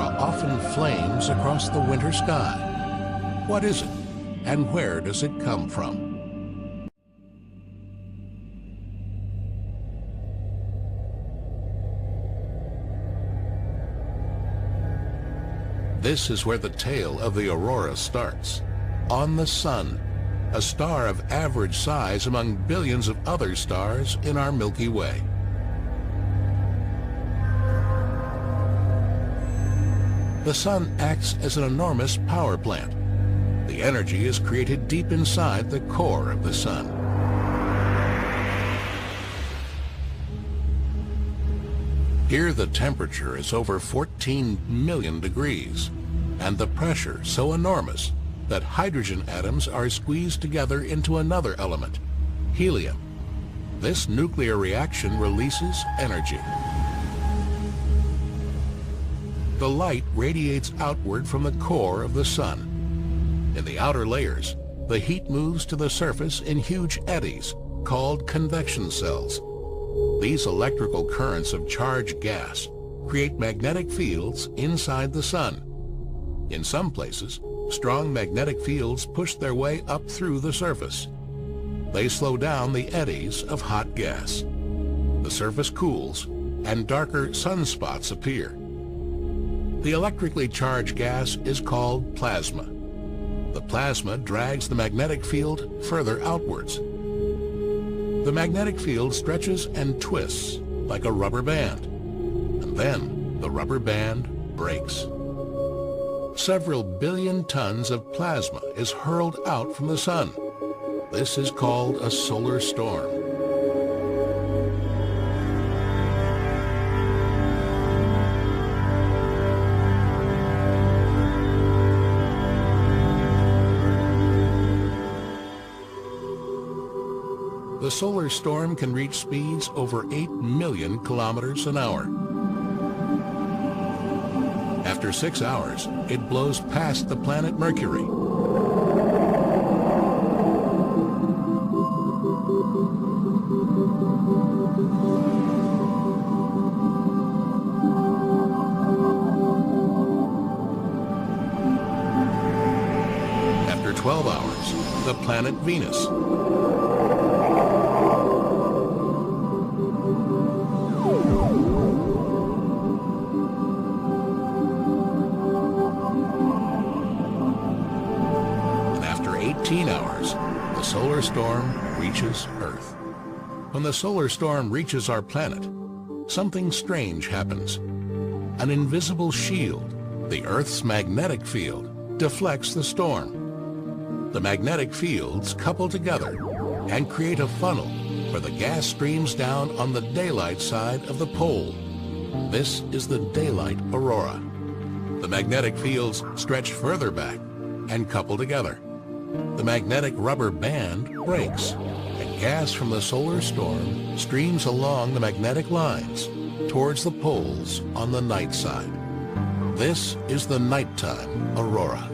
aurora often flames across the winter sky. What is it, and where does it come from? This is where the tale of the aurora starts, on the Sun, a star of average size among billions of other stars in our Milky Way. The Sun acts as an enormous power plant. The energy is created deep inside the core of the Sun. Here the temperature is over 14 million degrees, and the pressure so enormous that hydrogen atoms are squeezed together into another element, helium. This nuclear reaction releases energy. The light radiates outward from the core of the Sun. In the outer layers, the heat moves to the surface in huge eddies called convection cells. These electrical currents of charged gas create magnetic fields inside the Sun. In some places, strong magnetic fields push their way up through the surface. They slow down the eddies of hot gas. The surface cools, and darker sunspots appear. The electrically charged gas is called plasma. The plasma drags the magnetic field further outwards. The magnetic field stretches and twists like a rubber band, and then the rubber band breaks. Several billion tons of plasma is hurled out from the Sun. This is called a solar storm. The solar storm can reach speeds over 8 million kilometers an hour. After 6 hours, it blows past the planet Mercury. After 12 hours, the planet Venus. And after 18 hours, the solar storm reaches Earth. When the solar storm reaches our planet, something strange happens. An invisible shield, the Earth's magnetic field, deflects the storm. The magnetic fields couple together and create a funnel where the gas streams down on the daylight side of the pole. This is the daylight aurora. The magnetic fields stretch further back and couple together. The magnetic rubber band breaks, and gas from the solar storm streams along the magnetic lines towards the poles on the night side. This is the nighttime aurora.